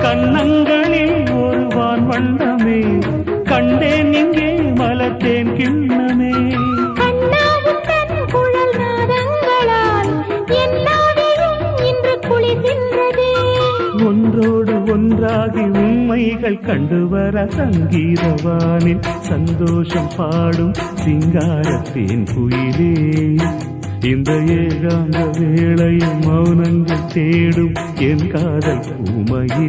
கண்ணங்களில் ஒரு வான் வண்ணமே கண்டேன் இங்கே மலர்த்தேன் கிண்ணமே. ஒன்றோடு ஒன்றாகி உண்மைகள் கண்டுவர சங்கீதவானில் சந்தோஷம் பாடும் சிங்காரத்தேன் குயிலே. இந்த ஏகாந்த வேளையில் மௌனங்கள் தேடும் என் காதல் பூமையே.